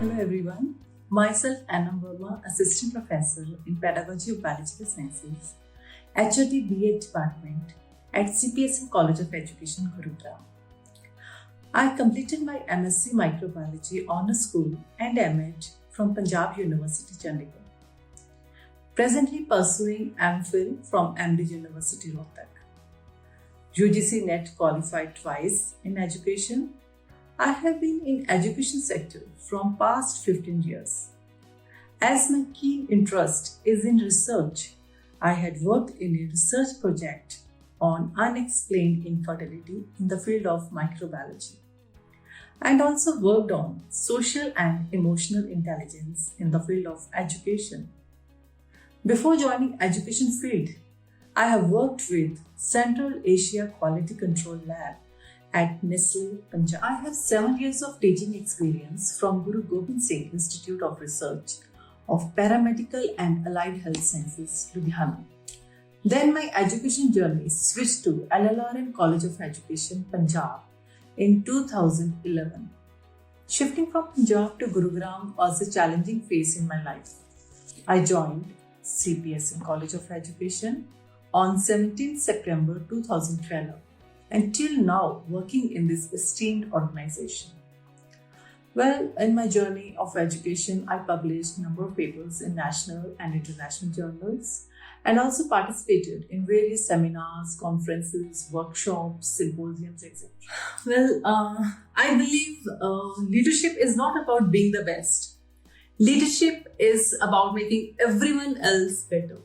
Hello everyone. Myself Anna Verma, Assistant Professor in Pedagogy of Biological Sciences, HOD BA Department at CPSM College of Education, Gurugram. I completed my MSc Microbiology Honours School and MH from Punjab University, Chandigarh. Presently pursuing MPhil from Cambridge University, Rohtak. UGC NET qualified twice in education. I have been in education sector from past 15 years. As my keen interest is in research, I had worked in a research project on unexplained infertility in the field of microbiology, and also worked on social and emotional intelligence in the field of education. Before joining education field, I have worked with Central Asia Quality Control Lab at Nestle, Punjab. I have 7 years of teaching experience from Guru Gobind Singh Institute of Research of Paramedical and Allied Health Sciences, Ludhiana. Then my education journey switched to LLRM College of Education, Punjab in 2011. Shifting from Punjab to Gurugram was a challenging phase in my life. I joined CPSM College of Education on 17 September 2012. Until now working in this esteemed organization. Well, in my journey of education, I published a number of papers in national and international journals and also participated in various seminars, conferences, workshops, symposiums, etc. Well, I believe leadership is not about being the best. Leadership is about making everyone else better.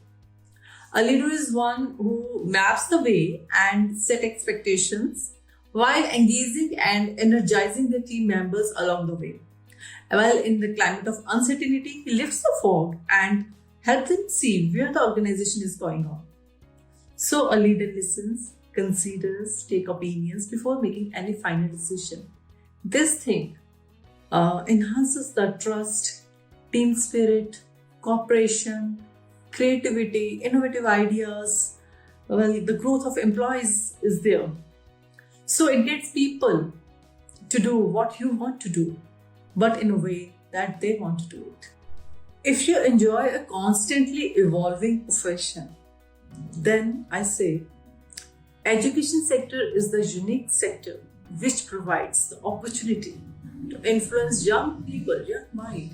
A leader is one who maps the way and set expectations while engaging and energizing the team members along the way. While in the climate of uncertainty, he lifts the fog and helps them see where the organization is going on. So a leader listens, considers, takes opinions before making any final decision. This thing enhances the trust, team spirit, cooperation, creativity, innovative ideas. Well, the growth of employees is there. So it gets people to do what you want to do, but in a way that they want to do it. If you enjoy a constantly evolving profession, then I say education sector is the unique sector which provides the opportunity to influence young people, young mind,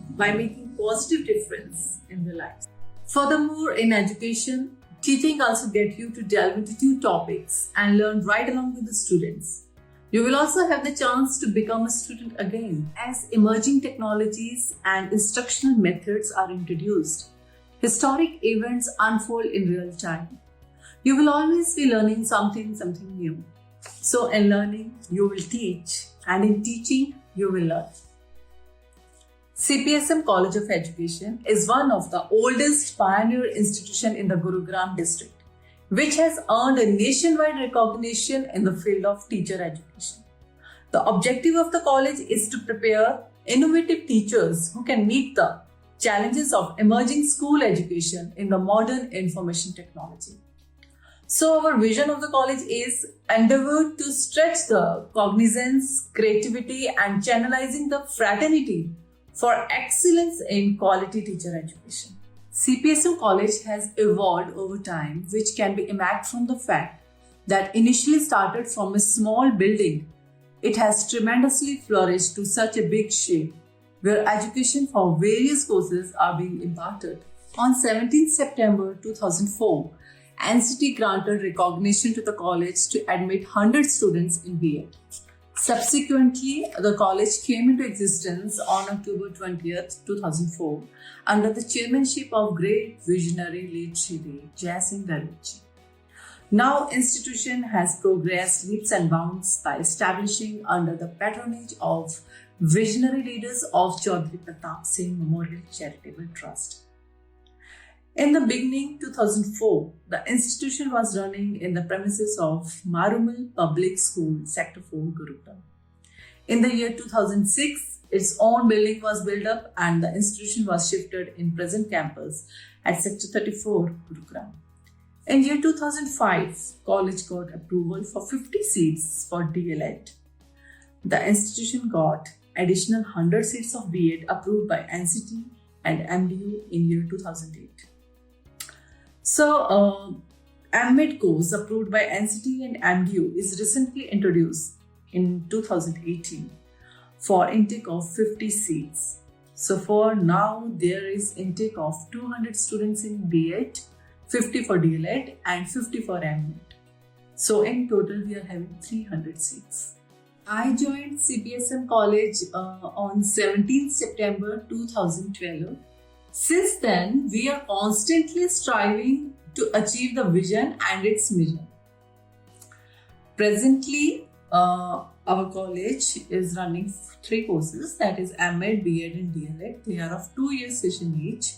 by making positive difference in their lives. Furthermore, in education, teaching also gets you to delve into new topics and learn right along with the students. You will also have the chance to become a student again as emerging technologies and instructional methods are introduced. Historic events unfold in real time. You will always be learning something new. So in learning, you will teach, and in teaching, you will learn. CPSM College of Education is one of the oldest pioneer institutions in the Gurugram district, which has earned a nationwide recognition in the field of teacher education. The objective of the college is to prepare innovative teachers who can meet the challenges of emerging school education in the modern information technology. So our vision of the college is endeavor to stretch the cognizance, creativity and channelizing the fraternity for excellence in quality teacher education. CPSM College has evolved over time, which can be imagined from the fact that initially started from a small building. It has tremendously flourished to such a big shape, where education for various courses are being imparted. On 17 September 2004, NCT granted recognition to the college to admit 100 students in BA. Subsequently, the college came into existence on October 20th, 2004 under the chairmanship of great visionary late Shri Jai Singh Darwech. Now, institution has progressed leaps and bounds by establishing under the patronage of visionary leaders of Chaudhry Pratap Singh Memorial Charitable Trust. In the beginning, 2004, the institution was running in the premises of Marumal Public School, Sector 4, Gurugram. In the year 2006, its own building was built up and the institution was shifted in present campus at Sector 34, Gurugram. In year 2005, college got approval for 50 seats for DLED. The institution got additional 100 seats of B.Ed approved by NCT and MDU in year 2008. So, AMED course approved by NCT and MDU is recently introduced in 2018 for intake of 50 seats. So for now, there is intake of 200 students in B.Ed, 50 for DLED and 50 for MEd. So in total, we are having 300 seats. I joined CPSM College on 17 September 2012. Since then, we are constantly striving to achieve the vision and its mission. Presently, our college is running 3 courses, that is MEd, B.Ed and DLED. They are of 2 years session each,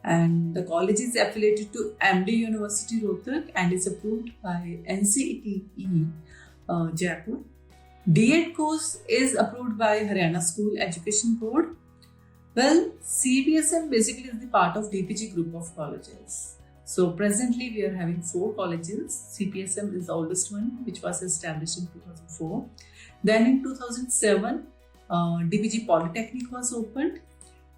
and the college is affiliated to MD University Rohtak and is approved by NCETE Jaipur. D.Ed course is approved by Haryana School Education Board. Well, CPSM basically is the part of DPG group of colleges. So presently we are having 4 colleges. CPSM is the oldest one, which was established in 2004. Then in 2007, DPG Polytechnic was opened.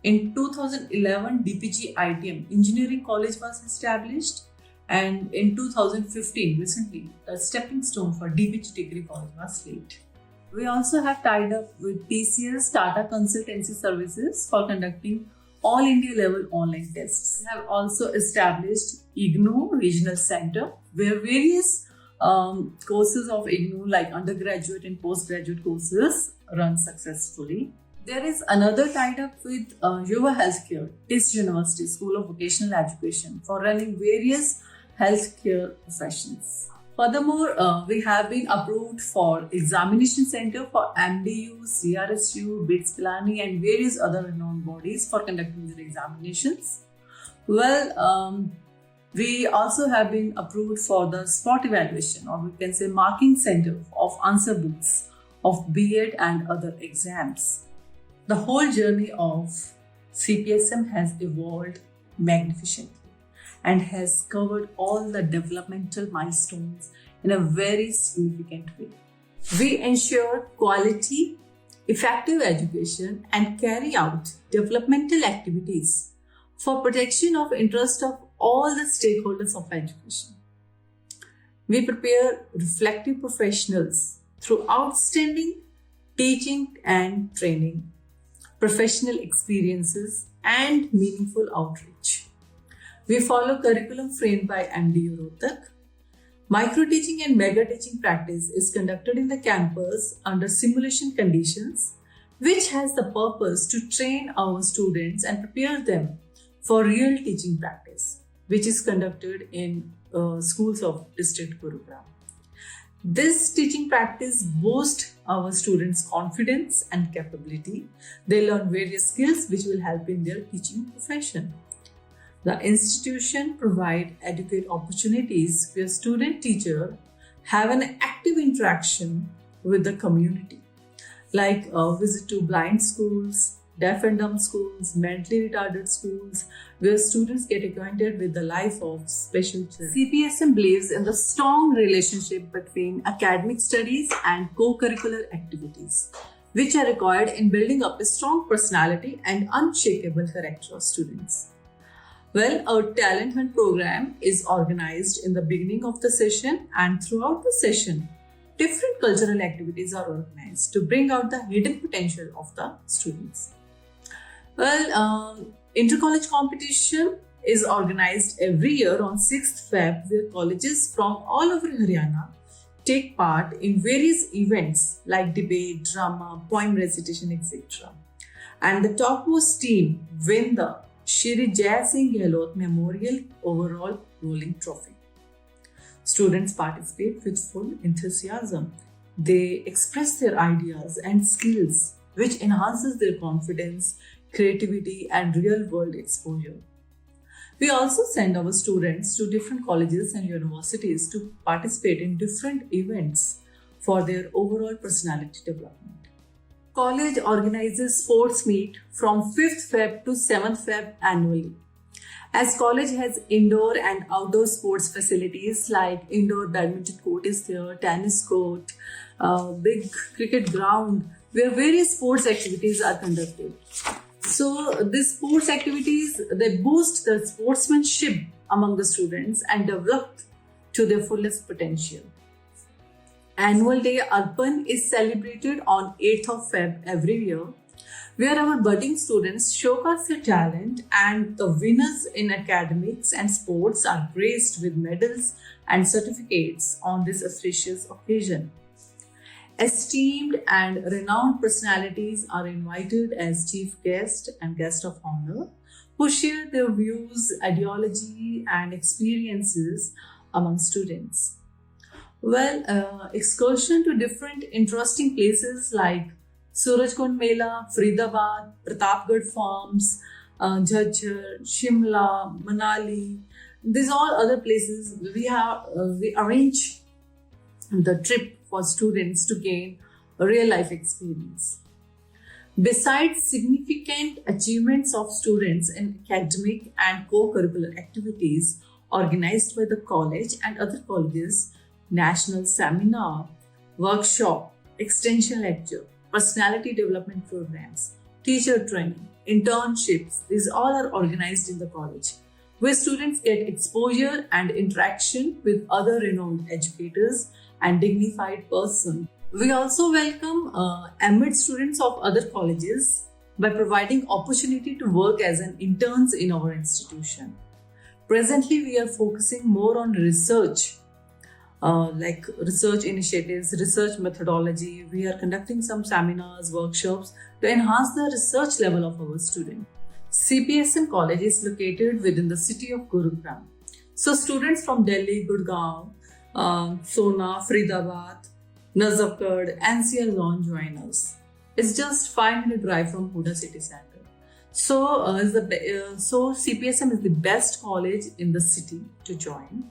In 2011, DPG ITM Engineering College was established. And in 2015, recently, a stepping stone for DPG Degree College was laid. We also have tied up with TCS Tata Consultancy Services for conducting all India level online tests. We have also established IGNOU Regional Center, where various courses of IGNOU like undergraduate and postgraduate courses run successfully. There is another tied up with Yuva Healthcare, TIS University School of Vocational Education for running various healthcare professions. Furthermore, we have been approved for examination center for MDU, CRSU, BITS Pilani and various other renowned bodies for conducting their examinations. Well, we also have been approved for the spot evaluation, or we can say marking center of answer books of B.Ed and other exams. The whole journey of CPSM has evolved magnificently and has covered all the developmental milestones in a very significant way. We ensure quality, effective education and carry out developmental activities for protection of interest of all the stakeholders of education. We prepare reflective professionals through outstanding teaching and training, professional experiences and meaningful outreach. We follow curriculum framed by MDU Rohtak. Micro-teaching and mega-teaching practice is conducted in the campus under simulation conditions, which has the purpose to train our students and prepare them for real teaching practice, which is conducted in schools of district Gurugram. This teaching practice boosts our students' confidence and capability. They learn various skills which will help in their teaching profession. The institution provides adequate opportunities where student-teacher have an active interaction with the community, like a visit to blind schools, deaf and dumb schools, mentally retarded schools, where students get acquainted with the life of special children. CPSM believes in the strong relationship between academic studies and co-curricular activities, which are required in building up a strong personality and unshakable character of students. Well, our talent hunt program is organized in the beginning of the session, and throughout the session, different cultural activities are organized to bring out the hidden potential of the students. Well, inter-college competition is organized every year on 6th Feb, where colleges from all over Haryana take part in various events like debate, drama, poem recitation, etc. And the topmost team win the Shri Jai Singh Gehlot Memorial Overall Rolling Trophy. Students participate with full enthusiasm. They express their ideas and skills, which enhances their confidence, creativity, and real-world exposure. We also send our students to different colleges and universities to participate in different events for their overall personality development. College organizes sports meet from 5th Feb to 7th Feb annually. As college has indoor and outdoor sports facilities like indoor badminton court is there, tennis court, big cricket ground, where various sports activities are conducted. So these sports activities, they boost the sportsmanship among the students and develop to their fullest potential. Annual Day Arpan is celebrated on 8th of Feb every year, where our budding students showcase their talent and the winners in academics and sports are graced with medals and certificates on this auspicious occasion. Esteemed and renowned personalities are invited as chief guest and guest of honor who share their views, ideology, and experiences among students. Well, excursion to different interesting places like Surajkund Mela, Faridabad, Pratapgarh Farms, Jhajjar, Shimla, Manali. These all other places we arrange the trip for students to gain a real life experience. Besides significant achievements of students in academic and co-curricular activities organized by the college and other colleges, national seminar, workshop, extension lecture, personality development programs, teacher training, internships, these all are organized in the college, where students get exposure and interaction with other renowned educators and dignified persons. We also welcome MIT students of other colleges by providing opportunity to work as an interns in our institution. Presently, we are focusing more on research, like research initiatives, research methodology. We are conducting some seminars, workshops to enhance the research level of our students. CPSM College is located within the city of Gurugram. So students from Delhi, Gurgaon, Sona, Faridabad, Nazafgarh, NCR zone join us. It's just 5-minute drive from Huda city center. So, CPSM is the best college in the city to join.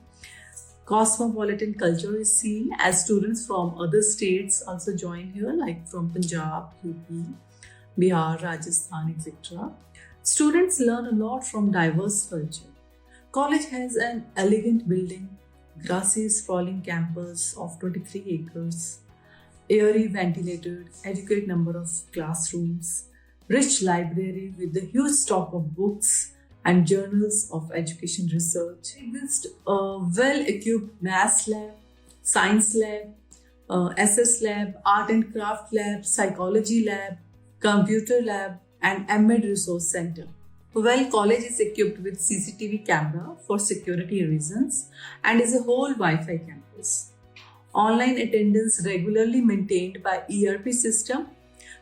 Cosmopolitan culture is seen as students from other states also join here, like from Punjab, UP, Bihar, Rajasthan, etc. Students learn a lot from diverse culture. College has an elegant building, grassy sprawling campus of 23 acres, airy ventilated, adequate number of classrooms, rich library with a huge stock of books and journals of education research. Exists a well-equipped maths lab, science lab, SS lab, art and craft lab, psychology lab, computer lab, and MEd resource center. Well, college is equipped with CCTV camera for security reasons and is a whole Wi-Fi campus. Online attendance regularly maintained by ERP system.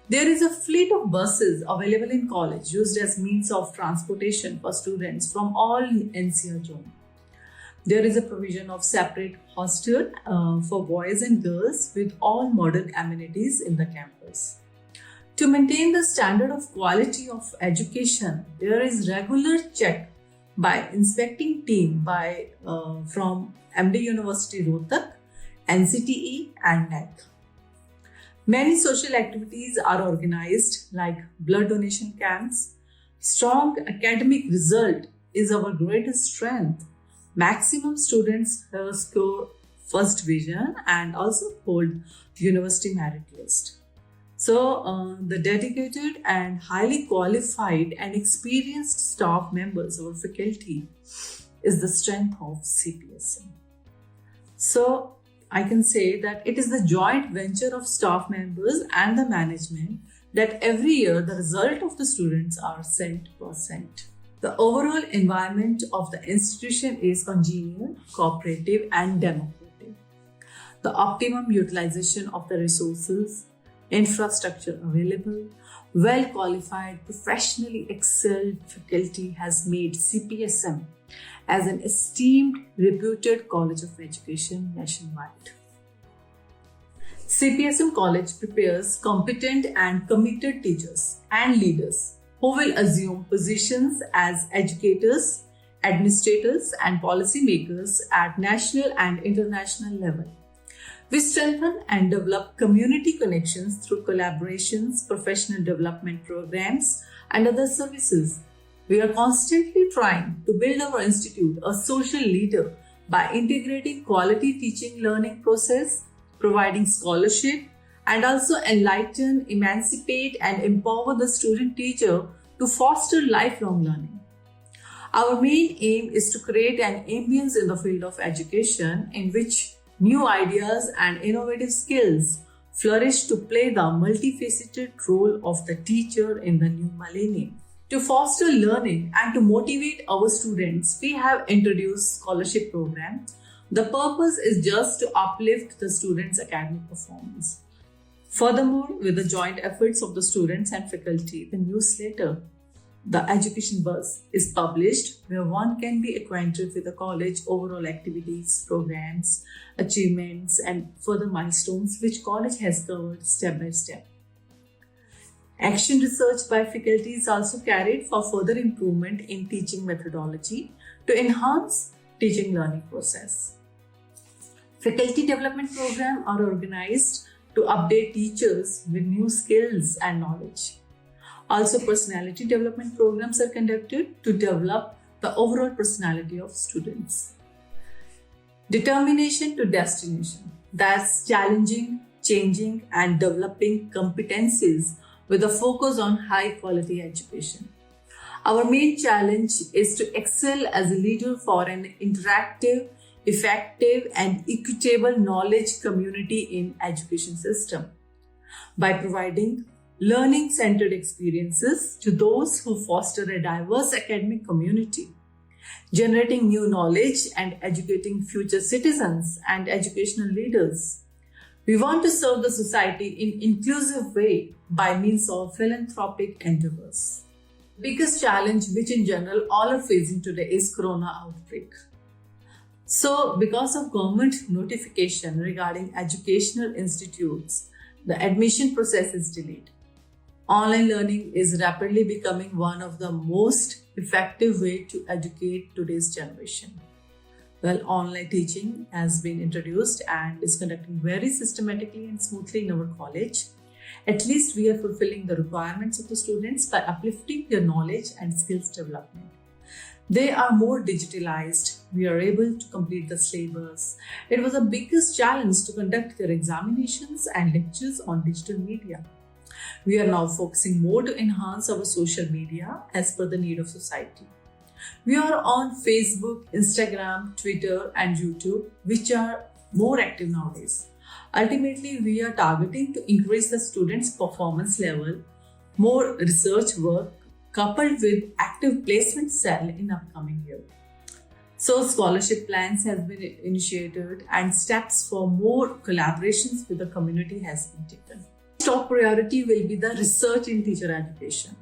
There is a fleet of buses available in college used as means of transportation for students from all NCR zone. There is a provision of separate hostel for boys and girls with all modern amenities in the campus. To maintain the standard of quality of education, there is regular check by inspecting team from MD University Rohtak, NCTE and NEC. Many social activities are organized like blood donation camps. Strong academic result is our greatest strength. Maximum students score first division and also hold university merit list. So the dedicated and highly qualified and experienced staff members or faculty is the strength of CPSM. So I can say that it is the joint venture of staff members and the management that every year the result of the students are 100%. The overall environment of the institution is congenial, cooperative and democratic. The optimum utilization of the resources, infrastructure available, well-qualified, professionally excelled faculty has made CPSM as an esteemed, reputed college of education nationwide. CPSM College prepares competent and committed teachers and leaders who will assume positions as educators, administrators, and policymakers at national and international level. We strengthen and develop community connections through collaborations, professional development programs, and other services. We are constantly trying to build our institute a social leader by integrating quality teaching learning process, providing scholarship, and also enlighten, emancipate, and empower the student teacher to foster lifelong learning. Our main aim is to create an ambience in the field of education in which new ideas and innovative skills flourish to play the multifaceted role of the teacher in the new millennium. To foster learning and to motivate our students, we have introduced scholarship program. The purpose is just to uplift the students' academic performance. Furthermore, with the joint efforts of the students and faculty, the newsletter, The Education Buzz, is published where one can be acquainted with the college overall activities, programs, achievements, and further milestones which college has covered step by step. Action research by faculty is also carried for further improvement in teaching methodology to enhance teaching learning process. Faculty development programs are organized to update teachers with new skills and knowledge. Also, personality development programs are conducted to develop the overall personality of students. Determination to destination, that's challenging, changing, and developing competencies with a focus on high quality education. Our main challenge is to excel as a leader for an interactive, effective, and equitable knowledge community in education system by providing learning-centered experiences to those who foster a diverse academic community, generating new knowledge and educating future citizens and educational leaders. We want to serve the society in inclusive way by means of philanthropic endeavors. The biggest challenge which in general all are facing today is corona outbreak. So, because of government notification regarding educational institutes, the admission process is delayed. Online learning is rapidly becoming one of the most effective way to educate today's generation. Well, online teaching has been introduced and is conducting very systematically and smoothly in our college. At least we are fulfilling the requirements of the students by uplifting their knowledge and skills development. They are more digitalized. We are able to complete the syllabus. It was the biggest challenge to conduct their examinations and lectures on digital media. We are now focusing more to enhance our social media as per the need of society. We are on Facebook, Instagram, Twitter, and YouTube, which are more active nowadays. Ultimately, we are targeting to increase the students' performance level, more research work, coupled with active placement cell in upcoming year. So, scholarship plans have been initiated and steps for more collaborations with the community has been taken. Top priority will be the research in teacher education.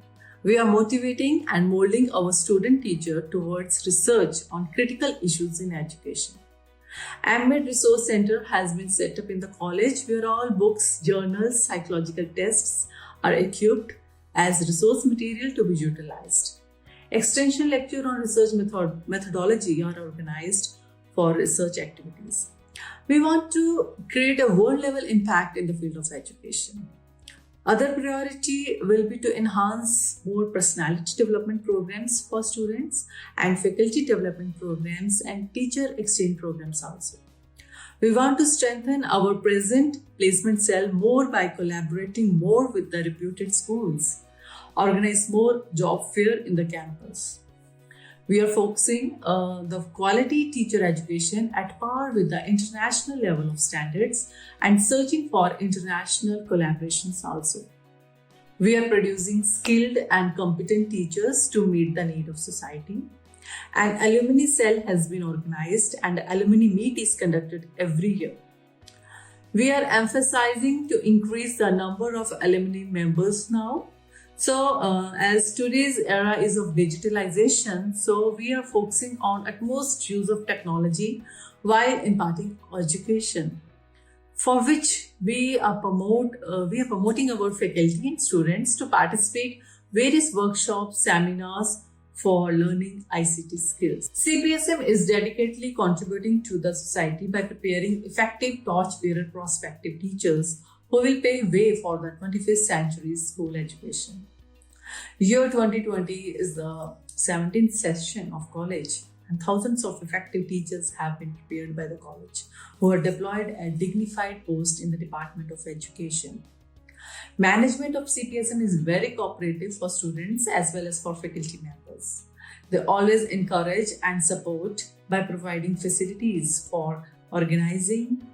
We are motivating and molding our student teacher towards research on critical issues in education. AMED Resource Center has been set up in the college where all books, journals, psychological tests are equipped as resource material to be utilized. Extension lecture on research methodology are organized for research activities. We want to create a world-level impact in the field of education. Other priority will be to enhance more personality development programs for students and faculty development programs and teacher exchange programs also. We want to strengthen our present placement cell more by collaborating more with the reputed schools, organize more job fair in the campus. We are focusing the quality teacher education at par with the international level of standards and searching for international collaborations also. We are producing skilled and competent teachers to meet the need of society. An alumni cell has been organized and alumni meet is conducted every year. We are emphasizing to increase the number of alumni members now. So, as today's era is of digitalization, so we are focusing on utmost use of technology while imparting education, for which we are promoting our faculty and students to participate various workshops, seminars for learning ICT skills. CPSM is dedicatedly contributing to the society by preparing effective torch-bearer prospective teachers who will pave way for the 21st century school education. Year 2020 is the 17th session of college and thousands of effective teachers have been prepared by the college who are deployed at dignified posts in the Department of Education. Management of CPSM is very cooperative for students as well as for faculty members. They always encourage and support by providing facilities for organizing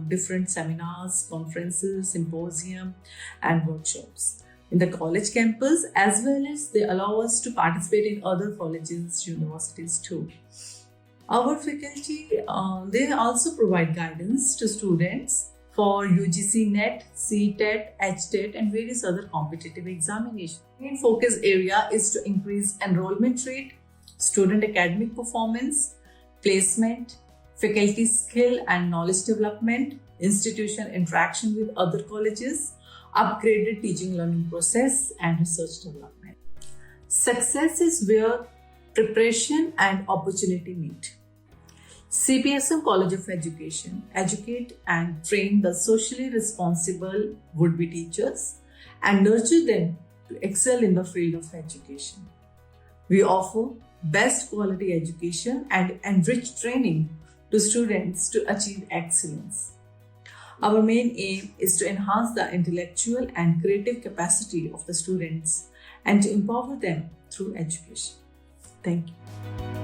different seminars, conferences, symposium, and workshops in the college campus, as well as they allow us to participate in other colleges, universities too. Our faculty, they also provide guidance to students for UGC NET, CTET, HTET, and various other competitive examinations. Main focus area is to increase enrollment rate, student academic performance, placement, faculty skill and knowledge development, institution interaction with other colleges, upgraded teaching learning process, and research development. Success is where preparation and opportunity meet. CPSM College of Education educate and train the socially responsible would-be teachers and nurture them to excel in the field of education. We offer best quality education and enriched training to students to achieve excellence. Our main aim is to enhance the intellectual and creative capacity of the students and to empower them through education. Thank you.